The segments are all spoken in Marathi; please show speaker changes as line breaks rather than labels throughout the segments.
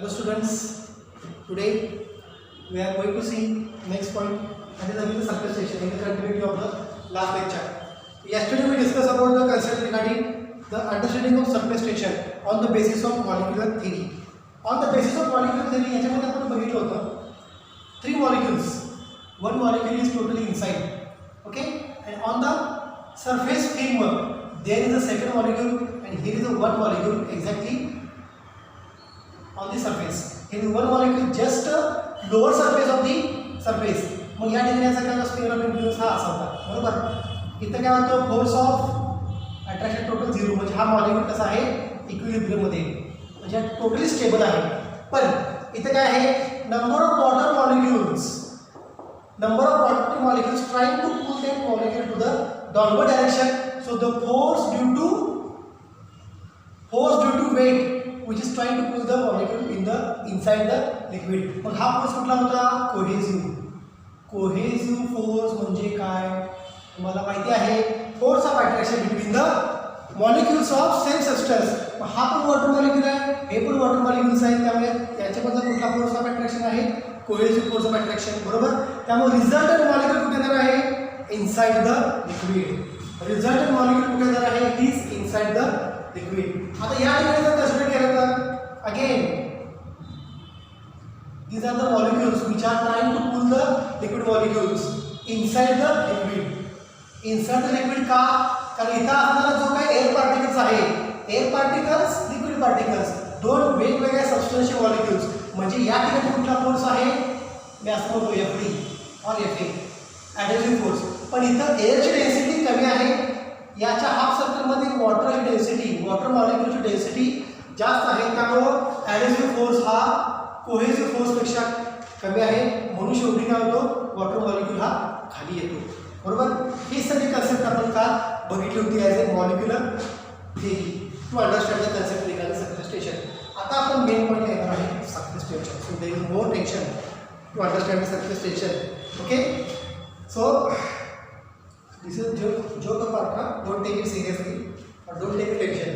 Hello students, today we are going to see next point, that is again the surface tension in the continuity of the last lecture. Yesterday we discussed about the concept regarding the understanding of surface tension on the basis of molecular theory. On the basis of molecular theory याच्यामध्ये आपण बघितलं होतं 3 molecules. One molecule is totally inside, okay, and on the surface film there is a second molecule and here is a one molecule exactly on the surface. Here is one molecule just lower surface of the surface. मग या ठिकाणी असा काय स्फिअर ऑफ इन्फ्लुएन्स हा असा होता, बरोबर. इथं काय होतं, फोर्स ऑफ अट्रॅक्शन टोटल 0, म्हणजे हा मॉलिक्यूल कसा आहे, इक्विलिब्रियम मध्ये, म्हणजे टोटली स्टेबल आहे. पण इथं काय आहे, number of water molecules trying to pull that molecule to the downward direction. So the force due to weight which is trying to pull the molecule in the inside the liquid. मग हा फोर्स कुठला होता, कोहेसिव्ह फोर्स. म्हणजे काय तुम्हाला माहिती आहे, force of attraction between the molecules of same substance. हा पण वॉटर मॉलिक्यूल आहे, हे पण वॉटर मॉलिक्यूल्स आहेत, त्यामुळे याच्यामधला कुठला फोर्स ऑफ अट्रॅक्शन आहे, कोहेसिव्ह फोर्स ऑफ अट्रॅक्शन, बरोबर. त्यामुळे रिझल्टंट मॉलिक्यूल कुठे येणार आहे, inside the liquid. Resultant molecule कुठे येणार आहे, it is inside the liquid. आता या ठिकाणी जर कन्सिडर केलं तर again these are the molecules which are trying to pull the liquid molecules inside the liquid. inside the liquid का, कारण इथं असणारा जो काही एअर पार्टिकल्स आहे, एअर पार्टिकल्स, लिक्विड पार्टिकल्स, दोन वेगवेगळ्या सबस्टन्सचे मॉलिक्युल्स. म्हणजे या ठिकाणी कुठला फोर्स आहे, मी असं म्हणतो FD और FA, ॲडहेसिव्ह फोर्स. पण इथं एअरची डेन्सिटी कमी आहे, याच्या हाफ सर्कलमध्ये वॉटरची डेन्सिटी, वॉटर मॉलिक्यूलची डेन्सिटी जास्त आहे, त्यामुळं ॲडहेसिव्ह फोर्स हा कोहेसिव्ह फोर्सपेक्षा कमी आहे. म्हणून शेवटी काय होतो, वॉटर मॉलिक्यूल हा खाली येतो, बरोबर. ही सगळी कन्सेप्ट आपण का बघितली होती as a molecular theory to understand the concept regarding surface tension. आता आपण मेन पॉईंट येणार आहे surface tension. So there is more tension to understand the surface tension, okay. So this is जो पार्ट ना, डोंट टेक इट सिरियसली और don't take it tension.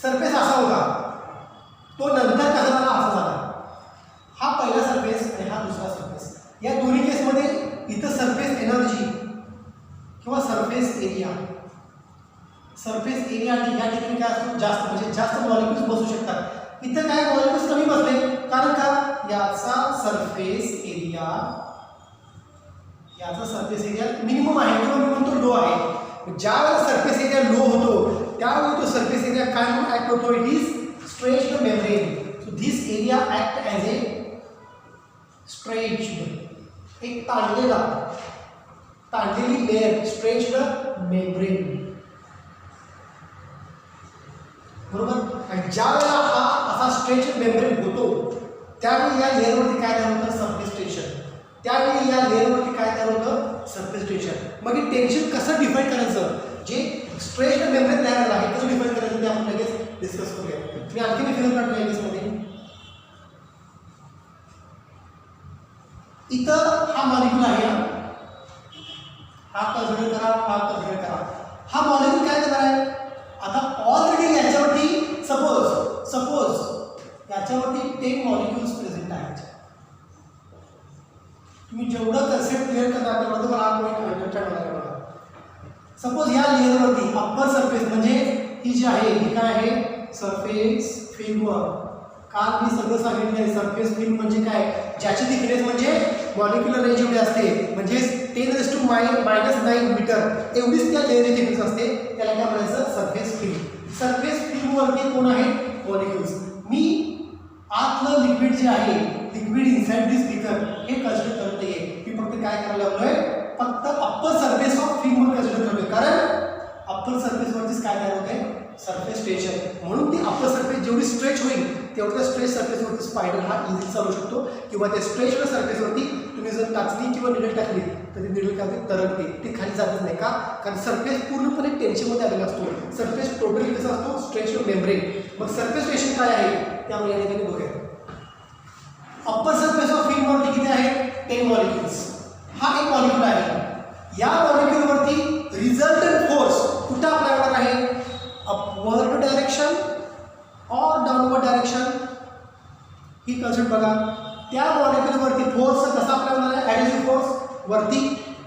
Surface असा होता, तो नंतर कसा झाला, असा झाला. हा पहिला सरफेस आणि हा दुसरा सरफेस. या दोन्ही केसमध्ये इथं सरफेस एनर्जी किंवा सरफेस एरिया आणि या ठिकाणी काय असतो, जास्त, म्हणजे जास्त मॉलिक्युल्स बसू शकतात. इथं काय मॉलिक्युल्स कमी बसले, कारण का, याचा सरफेस एरिया मिनिमम आहे किंवा मी म्हणतो लो आहे. ज्या वेळेला सरफेस एरिया लो होतो त्यावेळी तो सरफेस एरिया काय म्हणून ऍक्ट होतो, it is stretched membrane. So this area act as A stretched, एक ताणलेली लेअर, स्ट्रेच्ड मेम्ब्रेन, बरोबर. आणि ज्या वेळेला हा असा स्ट्रेच्ड मेम्ब्रेन होतो त्यावेळी या लेअरवरती काय तयार होतं, सरफेस टेन्शन. त्यावेळी या लेअरवरती काय तयार होतं, सरफेस टेन्शन. मग हे टेन्शन कसं डिफाईन करायचं, जे स्ट्रेच्ड मेम्ब्रेन तयार झालं आहे कसं डिफाईन करायचं ते आपण लगेच डिस्कस करूया. मी आणखी फिगर काढतो इंग्लिशमध्ये. इथं हा मॉलिक्यूल आहे, हा कन्सिडर करा. हा मॉलिक्यूल काय करणार आहे, आता ऑलरेडी याच्यावरती सपोज याच्यावरती 10 मॉलिक्युल्स प्रेझेंट आहेत. तुम्ही जेवढं कन्सेप्ट क्लिअर करता तेवढं तुम्हाला हा पॉईंट अंडरस्टँड होणार आहे. सपोज या लेअरवरती अप्पर सरफेस, म्हणजे ही जी आहे ही काय आहे, सरफेस फिल्म. काल मी सगळं सांगितलं आहे, सरफेस फिल्म म्हणजे काय, ज्याची थिकनेस म्हणजे मॉलिक्युलर रेंज एवढी असते, म्हणजे 10⁻⁹ मीटर एवढीच त्या लेअरची थिकनेस असते, त्याला काय म्हणायचं, सरफेस फिल्म. सरफेस फिल्मवरती कोण आहे, मॉलिक्युल्स. मी आतलं लिक्विड जे आहे, लिक्विड इनसाइड दिस बीकर, हे कन्सिडर करत नाहीये. मी फक्त काय करायला लागलोय, फक्त upper surface of film consider करतोय, कारण अप्पर सरफेसवरतीच काय तयार होते, सरफेस टेन्शन. म्हणून ती अप्पर सरफेस जेवढी स्ट्रेच होईल तेवढ्या स्ट्रेच सरफेसवरती स्पायडर हा इझिली चालू शकतो. किंवा त्या स्ट्रेच सरफेसवरती तुम्ही जर टाचली किंवा निडल टाकली तर ती निडल काय तरंगते, ती खाली जातच नाही. का, कारण सरफेस पूर्णपणे टेन्शनमध्ये आलेला असतो. सरफेस टोटली कसा असतो, स्ट्रेच्ड मेम्ब्रेन. मग सरफेस टेन्शन काय आहे त्यामुळे या ठिकाणी बघूया. अप्पर सरफेस ऑफ फिल्मवरती किती आहेत, 10 मॉलिक्युल्स. हा एक मॉलिक्यूल आहे. या मॉलिक्यूलवरती रिझल्टंट फोर्स कुठं अप्लाय होणार आहे, अपवर्ड डायरेक्शन और डाउनवर्ड डायरेक्शन, ही कन्सेप्ट बघा. त्या मॉलिक्युलवरती फोर्स कसा अप्लाय होणार आहे? ॲडिटिव्ह फोर्स वरती,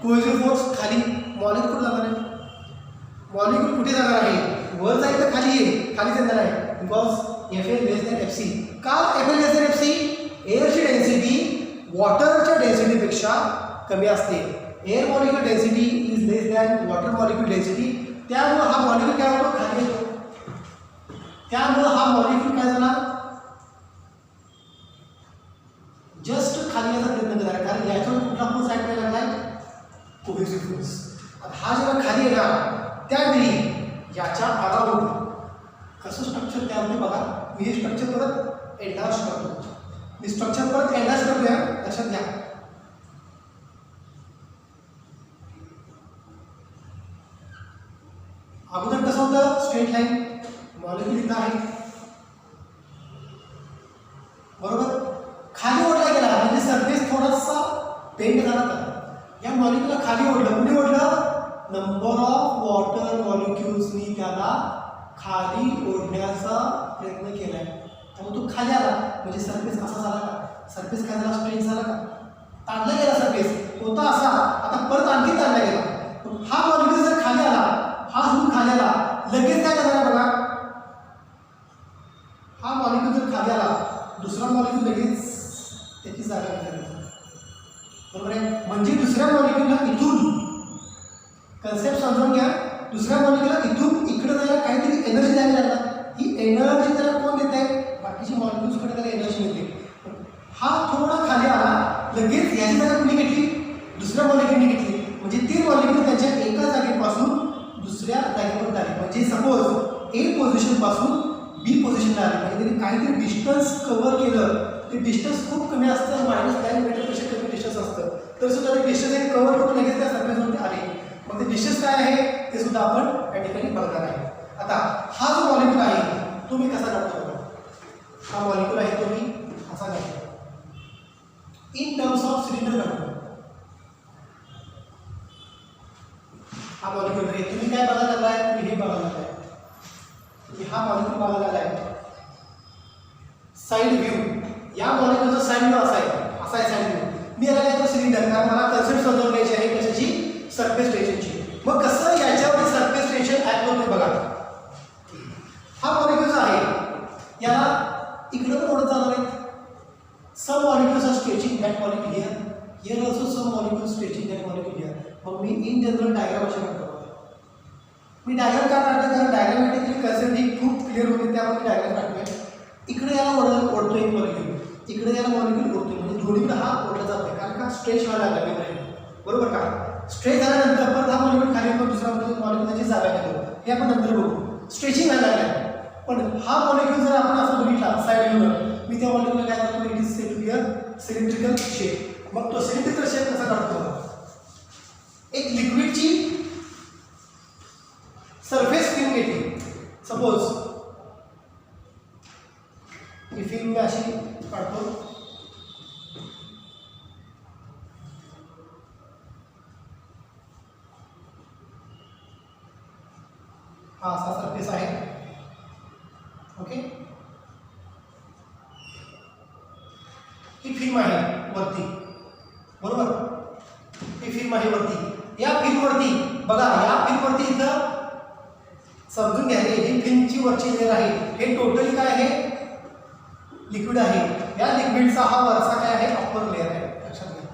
कोहेसिव्ह फोर्स खाली. मॉलिक्युल कुठे जाणार आहे? मॉलिक्युल कुठे जाणार आहे? वर जाईल तर खाली येईल, खाली जाणार आहे. Because F less than F C. का F less than F C? एअरची डेन्सिटी वॉटरच्या डेन्सिटीपेक्षा कमी असते. Air molecule density is less than water molecule density. त्यामुळे हा मॉलिक्युल काय होतो? खाली येतो. त्यामुळे हा मॉलिक्युल काय झाला? जस्ट खाली यायचा प्रयत्न करणार आहे, कारण याच्यावर कुठला फोर्स ऍक्ट करायला लागलाय? Cohesive force. हा जेव्हा खाली येणार त्यावेळी याच्या अराउंड कसं स्ट्रक्चर त्यामध्ये बघा. मी हे स्ट्रक्चर परत एन्लार्ज करतो. मी स्ट्रक्चर परत एन्लार्ज करतोय, लक्षात घ्या. अगोदर कसं होतं? Straight line. मॉलिक्युल इथं आहे, बरोबर. खाली ओढला गेला म्हणजे सरफेस थोडासा बेंड झाला. तर या मॉलिक्युलला खाली ओढलं. कुठे ओढलं? नंबर ऑफ वॉटर मॉलिक्युल्सनी त्याला खाली ओढण्याचा प्रयत्न केलाय. त्यामुळे तो खाली आला म्हणजे सरफेस असा झाला का? सरफेस काय झाला? स्ट्रेच झाला का? ताणला गेला सरफेस. होता असा, आता परत आणखी ताणला गेला. हा मॉलिक्युल जर खाली आला, हा झूम खाली आला, लगेच काय करणार बघा. हा मॉलिक्युल जर खाली आला, दुसरा मॉलिक्युल लगेच त्याची जागा घेणार, बरोबर आहे. म्हणजे दुसऱ्या मॉलिक्युलला इथून कन्सेप्ट समजून घ्या. दुसऱ्या मॉलिक्युलला इथून इकडे जायला काहीतरी एनर्जी द्यावी लागणार. ही एनर्जी त्याला कोण देत आहे? बाकीची मॉलिक्युल्सकडे त्याला एनर्जी मिळते. हा थोडा खाली आला, लगेच याची जागा कुणी घेतली? दुसऱ्या मॉलिक्युलने घेतली. म्हणजे ते मॉलिक्युल त्याच्या एका जागेपासून दुसऱ्या जागेवर आले. म्हणजे सपोज ए पोझिशन पासून बी पोझिशनला आले, म्हणजे त्यांनी काहीतरी डिस्टन्स कव्हर केलं. ते डिस्टन्स खूप कमी असतं, -9 मीटरपेक्षा कमी डिस्टन्स असतं, तर सुद्धा ते डिस्टन्स कव्हर करून लगेच त्या सरफेसवरती आले. मग ते डिस्टन्स काय आहे ते सुद्धा आपण या ठिकाणी बघणार आहे. आता हा जो मॉलिक्युल आहे तो मी कसा काढतो बघा. हा मॉलिक्युल आहे तो मी असा काढतो. इन टर्म्स ऑफ सिलेंडर काढतो. हा मॉलिक्युल आहे. तुम्ही काय बघायला लागलाय? तुम्ही हे बघायला लागलाय. तुम्ही हा मॉलिक्युल बघायला लागलाय. Side view. या मॉलिक्युलचा साइड व्ह्यू असा आहे साइड व्ह्यू. मी याला काय सिलेंडर, कारण मला कन्सेप्ट समजून घ्यायची आहे कशाची? सरफेस टेन्शनची. मग कसं याच्यावरती सरफेस टेन्शन ऍक्ट होते बघा. हा मॉलिक्युल आहे याला इकडे पण ओढत जाणार आहेत. Some molecules are stretching that molecule here. Here also some molecules stretching that molecule here. मग मी इन जनरल डायग्राम अशी काढतो. मी डायग्राम का काढतो? कारण डायग्रामॅटिकली कन्सेप्ट ही खूप क्लिअर होते, त्यामुळे मी डायग्राम काढतोय. इकडे याला ओढतोय एक मॉलिक्युल, इकडे याला मॉलिक्युल ओढतोय, म्हणजे दोन्हीकडे हा ओढला जातोय. कारण का? स्ट्रेच व्हायला लागला, बरोबर का? स्ट्रेच झाल्यानंतर परत हा मॉलिक्युल खाली येतो, दुसरा मॉलिक्युल त्याची जागा घेतो. हे आपण नंतर बघू. स्ट्रेचिंग व्हायला लागलाय. पण हा मॉलिक्युल जर आपण असं बघितला साइड व्ह्यूवर, मी त्या मॉलिक्युलला काय करतो? It is set to be a cylindrical shape. मग तो सिलेंड्रिकल शेप कसा काढतो? एक लिक्विडची सरफेस फिल्म घेतली. सपोज ही फिल्म मी अशी काढतो. हा असा सरफेस आहे, ओके. ही फिल्म आहे वरती, बरोबर. ही फिल्म आहे वरती. या फिल्मवरती बघा, या फिल्मवरती इथं समजून घ्या, ही फिल्मची वरची लेअर आहे. हे टोटली काय आहे? लिक्विड आहे. या लिक्विडचा हा वरचा काय आहे? अप्पर लेअर आहे. लक्षात घ्या,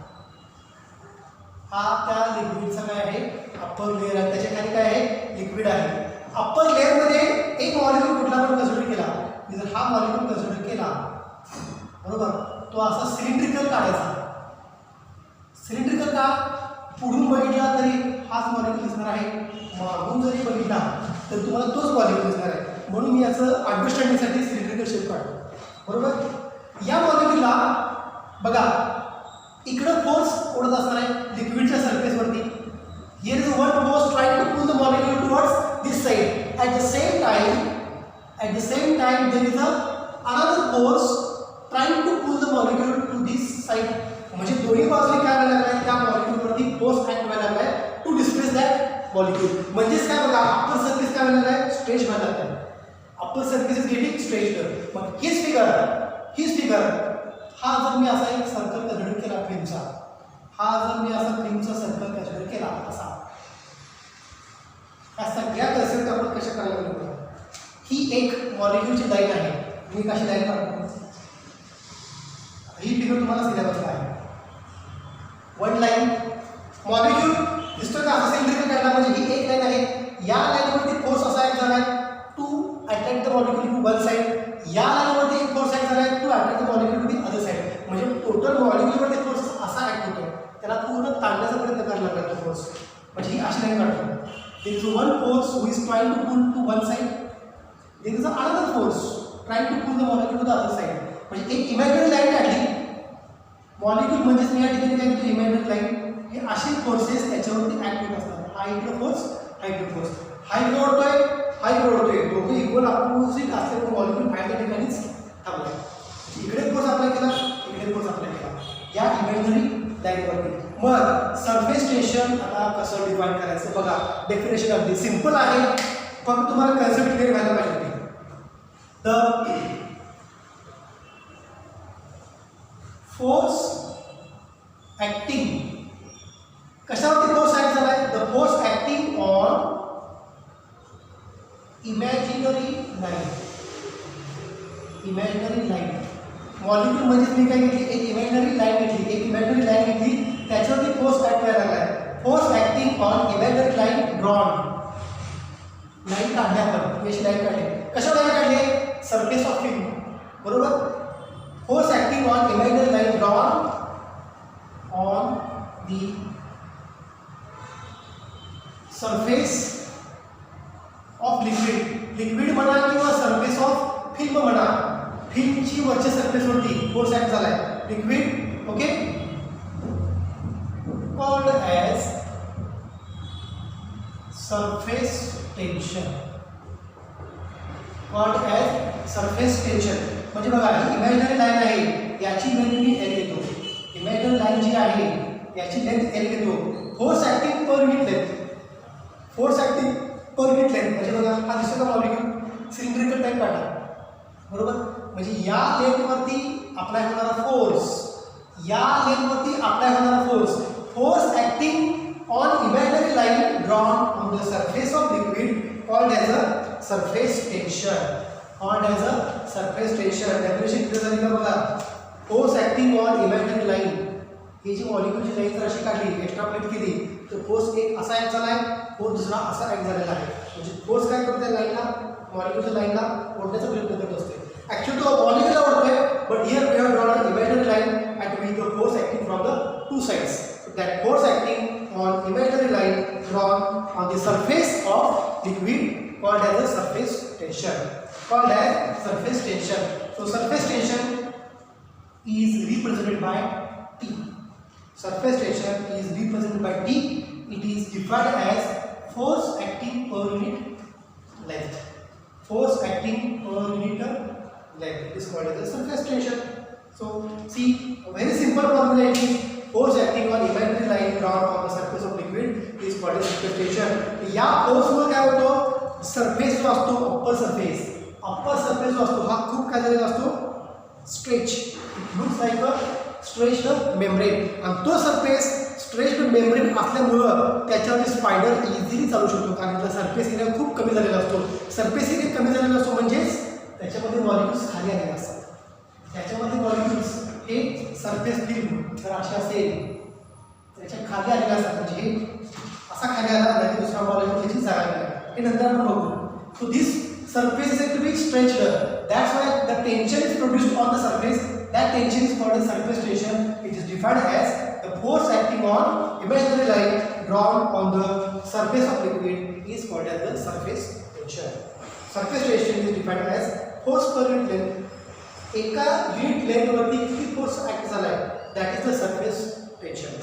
हा त्या लिक्विडचा काय आहे? अप्पर लेअर आहे. त्याच्या खाली काय आहे? लिक्विड आहे. अप्पर लेअर मध्ये एक मॉलिक्युल कुठला पण कन्सिडर केला, जर हा मॉलिक्युल कन्सिडर केला, बरोबर, तो असा सिलेंड्रिकल काढायचा. सिलेंड्रिकल का? पुढून बघितला तरी हाच मॉलिक्युल दिसणार आहे, मागून जरी बघितला तर तुम्हाला तोच मॉलिक्युल दिसणार आहे. म्हणून मी याचं अंडरस्टँडिंगसाठी सिलेंड्रिकल शेप काढतो, बरोबर. या मॉलिक्युलला बघा इकडं फोर्स ओढत असणार आहे लिक्विडच्या सरफेसवरती. Here is one force trying to pull the molecule towards this side. At the same time there is another force trying to pull the molecule to this side. म्हणजे दोन्ही बाजूने काय व्हायला लागलाय? त्या मॉलिक्युलवरती फोर्स ऍक्ट व्हायला लागलाय टू डिस्प्लेस दॅट मॉलिक्युल. म्हणजेच काय बघा, अप्पर सरफेस काय व्हायला लागलाय? स्ट्रेच व्हायला लागलाय. Upper surface is getting stretched. मग हीच फिगर हा जर मी असा एक सर्कल कन्सिडर केला फिल्मचा, हा जर मी असा फिल्मचा सर्कल कन्सिडर केला असा, या सगळ्या कन्सेप्ट आपण कशा करायला लागलो. ही एक मॉलिक्यूलची लाईन आहे. मी कशी लाईन काढतो, ही फिगर तुम्हाला सिलेबसला आहे. वन लाईन मॉलिक्यूल दिसतो का असा सिलेंड्रिकल काढला म्हणजे ही एक लाईन आहे. या लाईनवरती फोर्स असा ऍक्ट झाला आहे to attract the molecule to one side. या लाईनवरती एक फोर्स ऍक्ट झाला आहे to attract the molecule to the other side. म्हणजे टोटल मॉलिक्यूलवरती फोर्स असा ऍक्ट होतो, त्याला पूर्ण ताणण्याचा प्रयत्न करायला लागला तो फोर्स. म्हणजे ही अशी लाईन काढतो. There is one force who is trying to pull to one side. There is another force trying to pull the molecule to the other side. म्हणजे एक इमॅजिनरी लाईन काढली. मॉलिक्यूल म्हणजेच मी या ठिकाणी काय करतो इमॅजिनरी लाईन. हे असे फोर्सेस त्याच्यावरती ऍक्ट होत असतात. हा इकडे फोर्स, हा इकडे फोर्स. हा इकडे ओढतोय, हा इकडे ओढतोय. दोघे इक्वल अपोजिट असल्यामुळे मॉलिक्यूल फायद्या ठिकाणीच थांबला. इकडे फोर्स अप्लाय केला, इकडे फोर्स अप्लाय केला या इमॅजिनरी लाईनवरती. मग सरफेस टेन्शन आता कसं डिफाइन करायचं बघा. डेफिनेशन अगदी सिंपल आहे, फक्त तुम्हाला कन्सेप्ट क्लिअर व्हायला पाहिजे. द फोर्स ऍक्टिंग कशावरती फोर्स ऍक्ट झालाय. The force acting on imaginary line. Imaginary line molecule म्हणजे मी काय घेतली, एक इमॅजिनरी लाईन घेतली, एक इमॅजिनरी लाईन घेतली, त्याच्यावरती फोर्स ऍक्ट करायला लागलाय. Force acting on imaginary line drawn. Line काढली आपण, अशी लाईन काढली. कशावर लाईन काढली, सरफेस ऑफ फिल्म, बरोबर. Force acting on imaginary line drawn on the surface of liquid. Liquid म्हणा किंवा सरफेस ऑफ फिल्म म्हणा, फिल्मची वरच्या सरफेसवरती फोर्स ऍक्ट झालाय. Liquid okay called as surface tension. Called as surface tension. म्हणजे बघा ही इमॅजिनरी लाईन आहे, याची लेंथ मी L घेतो. इमॅजिनरी लाईन जी आहे याची लेंथ L घेतो. Force acting per unit length. Force acting per unit length म्हणजे बघा हा दिसतो का मॉलिक्यूल सिलेंड्रिकल टाइप काढा, बरोबर. म्हणजे या लेंथवरती अप्लाय होणारा फोर्स, या लेंथवरती अप्लाय होणारा force, force acting on imaginary line drawn on the surface of liquid called as a surface tension. Called as a surface tension. Definition clear झाली का बघा. force acting on imaginary line. ही जी मॉलिक्यूलची लाईन जर अशी काढली, एक्स्ट्रापोलेट केली, तर फोर्स एक असा ऍक्ट झाला आहे, फोर्स दुसरा असा ऍक्ट झालेला आहे. म्हणजे फोर्स काय करतो त्या लाईनला, मॉलिक्यूलच्या लाईनला ओढण्याचा प्रयत्न करत असते. ऍक्च्युअली तो मॉलिक्यूलला ओढतोय, but here we have drawn an imaginary line at which the force acting from the two sides. That force acting on imaginary line drawn on the surface of liquid called as a surface tension. Called as surface tension. So surface tension is represented by T. Surface tension is represented by T. It is defined as force acting per unit length. Force acting per unit length. It is called as a surface tension. So see, a very simple formula it is. Force acting on imaginary line drawn on the surface of liquid is called as surface tension. या फोर्स मुळे काय होतो, सरफेस जो असतो अप्पर सरफेस जो असतो हा खूप काय झालेला असतो, stretch. It looks like a stretched membrane. आणि तो सरफेस स्ट्रेच्ड मेम्ब्रेन असल्यामुळं त्याच्यावरती स्पायडर इझिली चालू शकतो, कारण त्याचा सरफेस एरिया खूप कमी झालेला असतो. सरफेस एरिया कमी झालेला असतो म्हणजेच त्याच्यामध्ये मॉलिक्युल्स खाली आलेले असतात. त्याच्यामध्ये मॉलिक्युल्स हे सरफेस फिल्म जर अशी असेल त्याच्या खाली आलेला असतात, म्हणजे हे असा खाली आला नाही की दुसरा मॉलिक्यूल त्याची जागा नाही, हे नंतर आपण बघू. So this surface is to be stretched. That's why the tension is produced on the surface. That tension is called as surface tension. It is defined as the force acting on imaginary line drawn on the surface of liquid is called as the surface tension. Surface tension is defined as force per unit length. एका युनिट लेंथ वरती किती फोर्स ऍक्ट झालाय, that is the surface tension.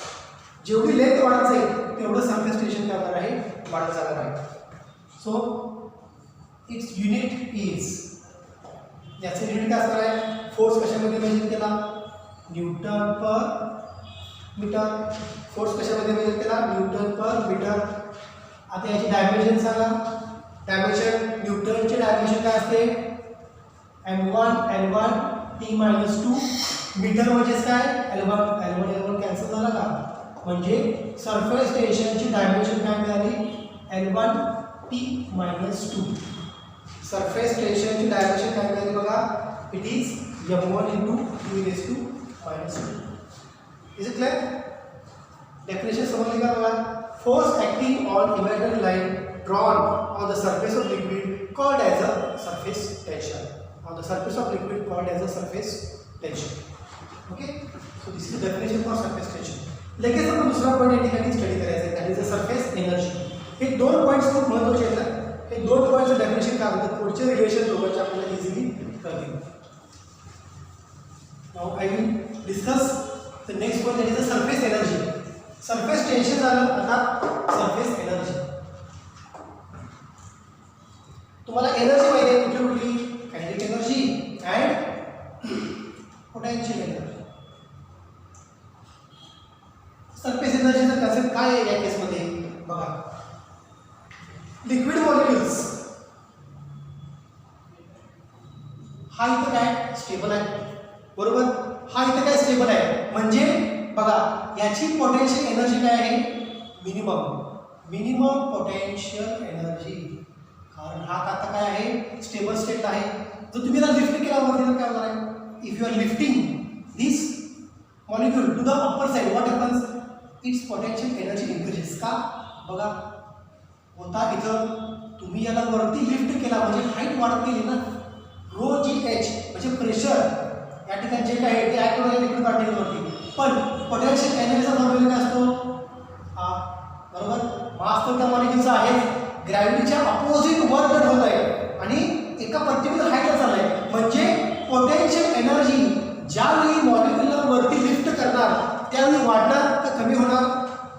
जेवढी लेंथ वाढत जाईल तेवढं सरफेस टेन्शन काय होणार आहे, वाढत जाणार आहे. सो इट्स युनिट इज, याचं युनिट काय असणार आहे, फोर्स कशामध्ये मेजर केला, न्यूटन पर मीटर. फोर्स कशामध्ये मेजर केला, न्यूटन पर मीटर. आता याची डायमेन्शन सांगा. डायमेन्शन न्यूटनचे डायमेन्शन काय असते, m1 n1 T minus 2 metre म्हणजेच काय L1 कॅन्सल झाला का म्हणजे सरफेस टेन्शनची डायमेन्शन काय मिळाली L1 टी मायनस 2 सरफेस टेन्शनची डायमेन्शन काय मिळाली बघा it is m1 into t raised to minus 2 is it clear definition समजली का बघा force acting on imaginary line drawn on the surface of liquid called as a surface tension on the surface of liquid called as a surface tension okay so this is the definition for surface tension लगेच आपण दुसरा पॉइंट या ठिकाणी स्टडी करायचा आहे that is the surface energy हे दोन पॉइंट्स खूप महत्त्वाचे आहेत हे दोन पॉइंट्सचं डेफिनेशन काय होतं पुढचे रिलेशन दोघांचे आपल्याला इझिली कळतील now I will discuss the next point that is the surface energy surface tension झालं आता surface energy तुम्हाला एनर्जी माहिती आहे कुठली kinetic energy and potential energy surface एनर्जीचा कन्सेप्ट काय आहे या केसमध्ये बघा लिक्विड मॉलिक्युल्स हा इथं काय स्टेबल आहे बरोबर हा इथं काय स्टेबल आहे म्हणजे बघा याची पोटेन्शियल एनर्जी काय आहे मिनिमम पोटेन्शियल एनर्जी कारण हा आता काय आहे स्टेबल स्टेट आहे जर तुम्ही याला लिफ्ट केला वरती तर काय होणार आहे if you are lifting this molecule to the upper side what happens its potential energy increases का बघा होता इथं तुम्ही याला वरती लिफ्ट केला म्हणजे हाईट वाढत गेली ना रो जी एच म्हणजे प्रेशर या ठिकाणी जे काय आहे ते ॲक्ट होणारे लिक्विड पार्टिकलवरती पण पोटेन्शियल एनर्जीचा फॉर्म्युला काय असतो बरोबर मास तर त्या मॉलिक्यूलचा आहे ग्रॅव्हिटीच्या अपोजिट वर्क होत आहे आणि एका पर्टिक्युलर हाईटला चाललाय म्हणजे पोटेन्शियल एनर्जी ज्यावेळी मॉलिक्यूलला वरती लिफ्ट करणार त्यावेळी वाढणार का कमी होणार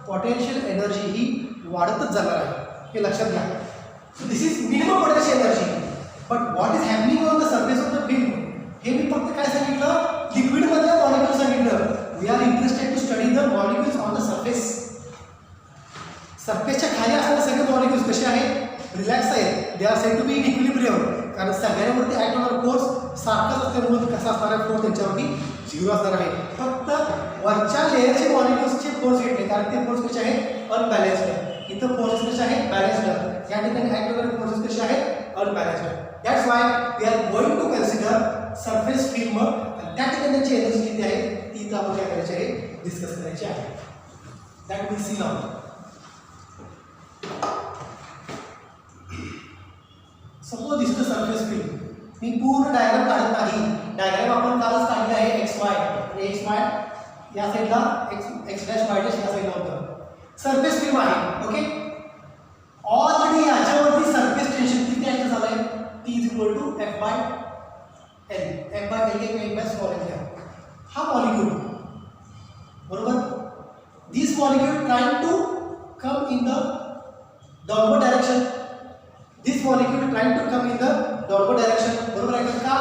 पोटेन्शियल एनर्जी ही वाढतच जाणार आहे हे लक्षात घ्या this is minimum potential energy but what is happening on the surface of the film हे मी फक्त काय सांगितलं लिक्विडमधल्या मॉलिक्यूल सांगितलं we are interested to study the molecules on the surface सरफेसच्या खाली असणारे सगळे मॉलिक्यूल्स कसे आहेत रिलॅक्स आहेत they are said to be in equilibrium कारण सगळ्यांवरती ॲक्ट होणारा फोर्स सारखाच असल्यामुळे कसा असणार आहे फोर्स त्यांच्यावरती 0 असणार आहे फक्त वरच्या लेअरचे मॉलिक्यूल्सचे फोर्स घेतले कारण ते फोर्स कसे आहेत अनबॅलन्स्ड आहे इथं फोर्सेस कसे आहेत बॅलन्स्ड आहेत या ठिकाणी ॲक्ट होणारे फोर्सेस कसे आहेत अनबॅलन्स्ड आहेत that's why we are going to consider surface film आणि त्या ठिकाणी त्यांची एनर्जी किती आहे ती इथं आपण काय करायची आहे डिस्कस करायची आहे that will see now suppose this the surface film मी पूर्ण डायग्राम काढत नाही डायग्राम आपण कालच काढले आहे एक्स वाय आणि एक्स वाय या साईडला एक्स डॅश वाय डॅश या साईडला होतं सरफेस फिल्म आहे ओके ऑलरेडी याच्यावरती सरफेस टेन्शन किती ॲक्ट झालं आहे T is equal to F by L एक बॅस फॉरेन घ्या हा मॉलिक्यूल बरोबर this molecule trying to come in the downward direction this molecule trying to come in the downward direction बरोबर आहे का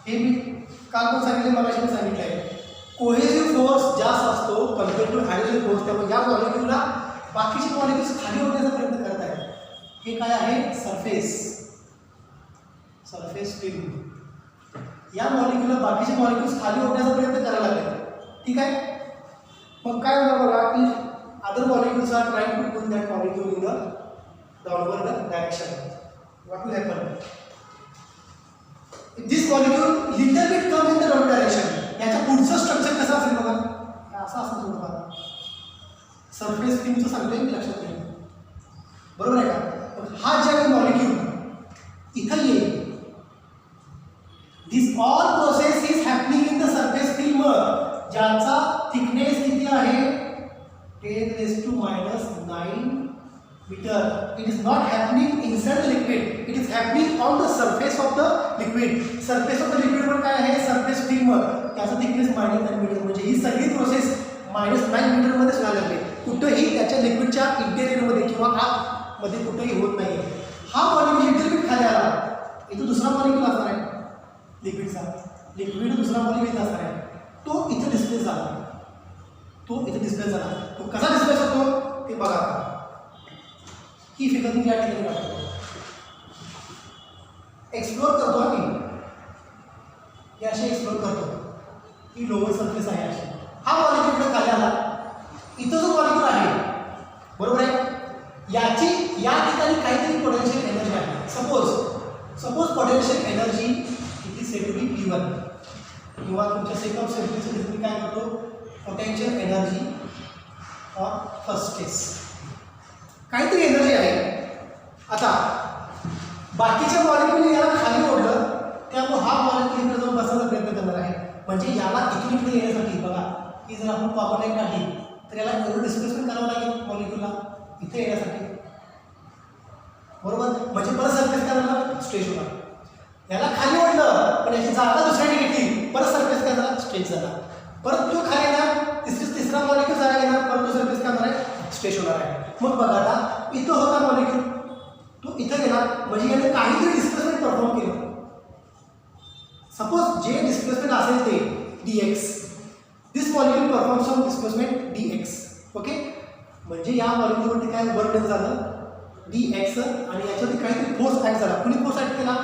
हे मी काल पण सांगितले मगाशी पण सांगितलं आहे कोहेसिव्ह फोर्स जास्त असतो कम्पेअर टू ॲडिशनल फोर्स त्यामुळे या मॉलिक्यूलला बाकीचे मॉलिक्यूल्स खाली ओढण्याचा प्रयत्न करत आहेत हे काय आहे सरफेस फिल्म या मॉलिक्यूलला बाकीचे मॉलिक्यूल्स खाली ओढण्याचा प्रयत्न करायला लागले ठीक आहे मग काय होणार बघा की other molecules are trying to pull that molecule in the downward direction what will happen if this molecule little bit come in the downward direction याच्या पुढचं स्ट्रक्चर कसं असेल बघा असं असतं थोडंफार सरफेस फिल्मचं सांगतोय मी लक्षात ठेवा बरोबर आहे का हा ज्या मॉलिक्यूल इथं येईल this all process is happening in the surface film ज्याचा थिकनेस किती आहे 10⁻⁹ meter. It is not happening inside the liquid. It is happening on the surface of the liquid. Surface of the liquid वर काय आहे सरफेस फिल्म त्याचा थिकनेस -9 मीटर म्हणजे ही सगळी प्रोसेस -9 मीटर मध्ये व्हायला लागली कुठेही त्याच्या लिक्विडच्या इंटेरियर मध्ये किंवा आतमध्ये कुठेही होत नाही हा मॉलिक्यूल लिक्विड खाली आला इथं दुसरा मॉलिक्यूल असणार आहे लिक्विड दुसरा मॉलिक्यूल असणार आहे तो इथं डिस्प्लेस झाला तो कसा डिस्प्लेस होतो ते बघा ही फिगर मी या ठिकाणी काढतो एक्सप्लोर करतो आम्ही हे असे एक्सप्लोर करतो, ही लोअर सरफेस आहे अशी. हा मॉलिक्यूल इकडे खाली आला, इथं जो मॉलिक्यूल आहे बरोबर आहे, याची या ठिकाणी काहीतरी पोटेन्शियल एनर्जी आहे. Suppose potential energy it is said to be P1 किंवा तुमच्या सेकंड सेफ्टीचं तुम्ही काय करतो, potential energy of first case, काहीतरी एनर्जी आहे. आता बाकीच्या मॉलिक्यूल याला खाली ओढलं, त्यामुळे हा मॉलिक्यूल इकडे जाऊन बसायचा प्रयत्न करणार आहे. म्हणजे याला इथून इकडे येण्यासाठी बघा, की जर आपण कॉमन लाईन काढली तर याला एवढं डिस्प्लेसमेंट करावं लागेल मॉलिक्यूलला इथे येण्यासाठी बरोबर. म्हणजे परत सरफेस करायला स्ट्रेच होणार. याला खाली ओढलं पण याची जागा दुसऱ्याने घेतली, परत सरफेस काय झाला, स्ट्रेच झाला. परत तो खाली येणार, तिसरा मॉलिक्यूल जागा घेणार, परत तो सरफेस काय होणार आहे, स्ट्रेच होणार आहे. मग बघा आता इथं होता मॉलिक्यूल, तो इथं गेला, म्हणजे याने काहीतरी डिस्प्लेसमेंट परफॉर्म केलं. सपोज जे डिस्प्लेसमेंट असेल ते dx, this molecule perform some displacement dx. Okay, म्हणजे या मॉलिक्यूलवरती काय वर्क डन झालं dx, आणि याच्यावरती काहीतरी फोर्स ॲक्ट झाला. कुणी फोर्स ॲक्ट केला,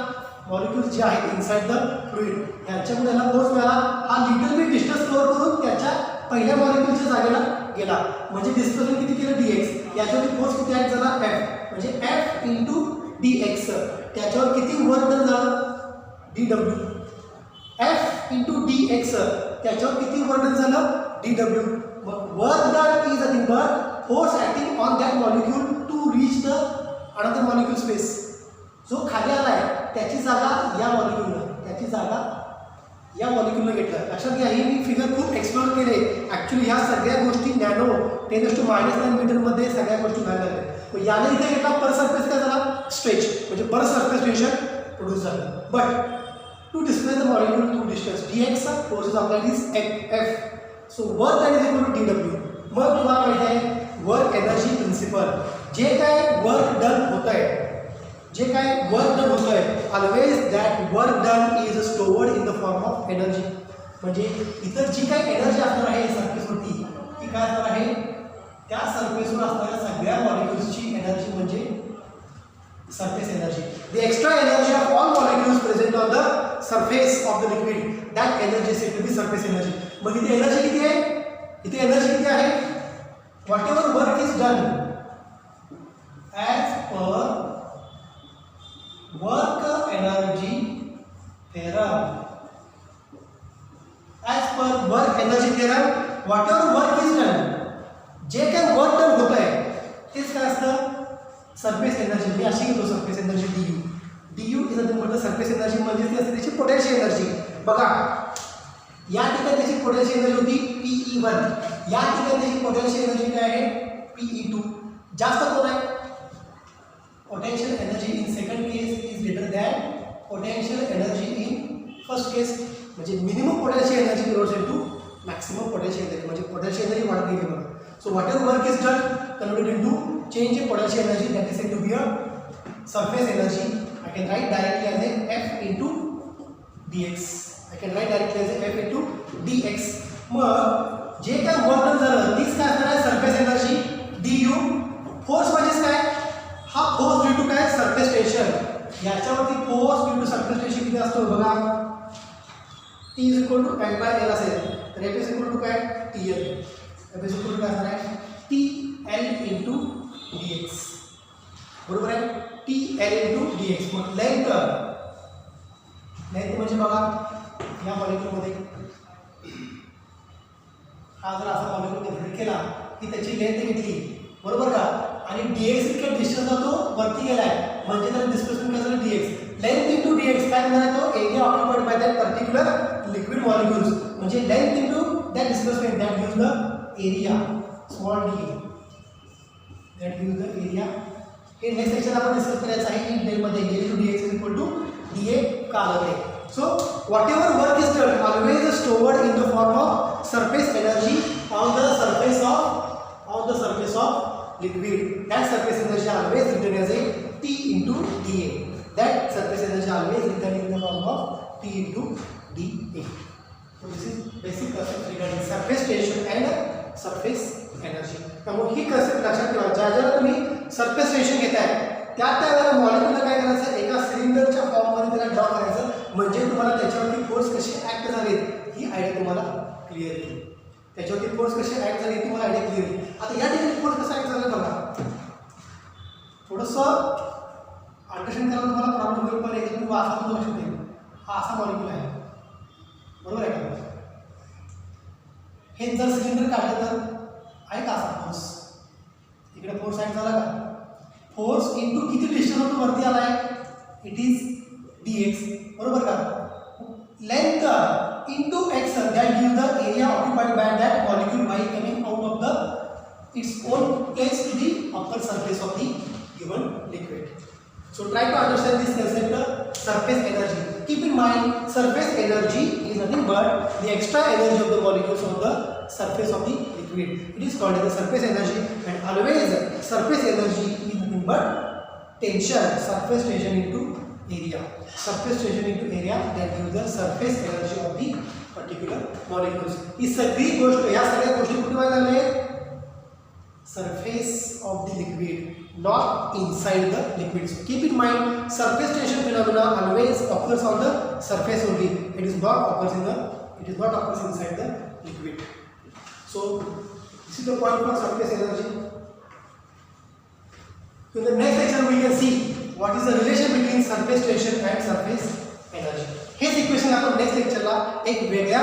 मॉलिक्यूल जे आहेत इनसाइड द फ्लुइड याच्यामुळे याला फोर्स मिळाला. हा लिटल बिट डिस्टन्स कव्हर करून त्याच्या पहिल्या मॉलिक्यूलच्या जागेला गेला, म्हणजे डिस्प्लेसमेंट किती केलं dx. याच्यावरती फोर्स किती ॲक्ट झाला f, म्हणजे f इंटू dx. त्याच्यावर किती वर्क डन झालं dw. f इंटू dx त्याच्यावर किती वर्क डन झालं dw. मग work done is nothing but force acting on that molecule to reach the another molecule space. जो खाली आलाय त्याची जागा या मॉलिक्यूलनं घेतलं. लक्षात घ्या, ही मी फिगर खूप एक्सप्लोर केले. ॲक्च्युली ह्या सगळ्या गोष्टी नॅनो 10⁻⁹ मीटरमध्ये सगळ्या गोष्टी व्हायला लागल्या. याने इथे घेतला, पर सरफेस काय झाला, स्ट्रेच, म्हणजे पर सरफेस टेन्शन प्रोड्यूस झालं. But to displace the molecule through distance dx, force is applied is f. So work done is equal to dw. मग तुम्हाला माहिती आहे वर्क एनर्जी प्रिन्सिपल. जे काय वर्क डन होत आहे always that work done is stored in the form of energy. म्हणजे इतर जी काही एनर्जी असणार आहे सरफेसवरती ती काय असणार आहे, त्या सरफेसवर असणाऱ्या सगळ्या मॉलिक्युल्सची एनर्जी म्हणजे surface energy. The extra energy of all molecules present on the surface of the liquid, that energy is said to be surface energy. मग इथे एनर्जी किती आहे, whatever work is done as per work energy theorem, whatever work is done, जे काय वर्क डन होत आहे तेच काय असतं, सरफेस एनर्जी. मी अशी घेतो surface energy du is nothing but surface energy, म्हणजे ती असते त्याची पोटेन्शियल एनर्जी. बघा या ठिकाणी त्याची पोटेन्शियल एनर्जी होती Pe1, या ठिकाणी त्याची पोटेन्शियल एनर्जी काय आहे Pe2. जास्त कोण आहे, potential energy in second case is greater than potential energy in first case. म्हणजे minimum potential energy equals to maximum potential energy, म्हणजे पोटेन्शियल एनर्जी वाढत गेली बघा. So whatever work is done converted into change in potential energy, that is said to be a surface energy. I can write directly as a f into dx. मग जे काय वर्क डन झालं तीच काय असणार आहे सरफेस एनर्जी du. फोर्स म्हणजेच काय, हा फोर्स ड्यू टू काय सरफेस टेन्शन. याच्यावरती force due to surface tension किती असतो बघा, T is equal to F/L असेल, तर F इज इक्वल टू काय TL. F is equal to काय असणार आहे TL इंटू dx. बरोबर आहे, TL इंटू dx. मग लेंथ म्हणजे बघा या मॉलिक्यूलमध्ये हा जर असा मॉलिक्यूल कन्सिडर केला की त्याची लेंथ घेतली बरोबर का, आणि dx इतका डिस्टन्सला तो वरती गेलाय, म्हणजे त्याला डिस्प्लेसमेंट काय झालं dx. लेंथ इंटू dx काय होणार आहे, तो area occupied by that particular liquid molecules. म्हणजे length into that displacement that gives the area small d, that gives the area. हे नेक्स्ट सेक्शन आपण डिस्कस करायचं आहे की डेलमध्ये a to dx is equal to dA का आलं ते. So whatever work is done always stored in the form of surface energy on the surface of liquid. That surface energy always written as a T into dA. That surface energy always written in the form of T into dA. So this is basic concept regarding surface tension and surface energy. त्यामुळे ही कन्सेप्ट लक्षात ठेवा. ज्याला तुम्ही सरफेस टेन्शन घेताय त्या वेळेला मॉलिक्यूलला काय करायचं, एका सिलेंडरच्या फॉर्ममध्ये त्याला ड्रॉ करायचं. म्हणजे तुम्हाला त्याच्यावरती फोर्स कसे ऍक्ट झाले ही आयडिया तुम्हाला क्लिअर येईल. त्याच्यावरती फोर्स कसे ऍक्ट झाले तुम्हाला आयडिया क्लिअर येईल. आता या ठिकाणी फोर्स कसा ऍक्ट झाला बघा, थोडंसं अंडरस्टँड करायला तुम्हाला प्रॉब्लेम होईल, पण एकदा तुम्ही असा पण लक्षात येईल. हा असा मॉलिक्यूल आहे, बरोबर आहे का? हे जर सिलेंडर काढलं तर आहे का असा फोर्स, इकडे फोर्स ऍक्ट झाला का? फोर्स इंटू किती डिस्टन्स होतो वरती आलाय, इट इज dx, बरोबर का? Length into x that gives the area occupied by that molecule by coming out of the its own place to the upper surface of the given liquid. So try to understand this concept, surface energy. Keep in mind, surface energy is nothing but the extra energy of the molecules on the surface of the liquid. It is called as the surface energy, and always surface energy is nothing but tension, surface tension into area. Surface tension into area that gives the surface energy of the particular molecules. ही सगळी गोष्ट, या सगळ्या गोष्टी कुठे व्हायला लागले? Surface of the liquid, not inside the liquid. So keep in mind, surface tension phenomena always occurs on the surface only. It is not occurs inside the liquid. So this is the point for surface energy. So in the next lecture we can see what is the relation between surface tension and surface energy. हेच इक्वेशन आपण नेक्स्ट लेक्चरला एक वेगळ्या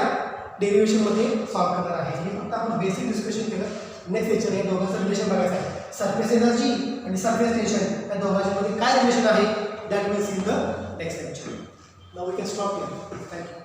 डेरिव्हेशन मध्ये सॉल्व करणार आहे. हे फक्त आपण बेसिक डिस्कशन केलं. नेक्स्ट लेक्चर हे दोघांचं रिलेशन बघायचं आहे. सरफेस एनर्जी आणि सरफेस टेन्शन या दोघांच्या मध्ये काय रिलेशन आहे, that will see in the next lecture. Now we can stop here. Thank you.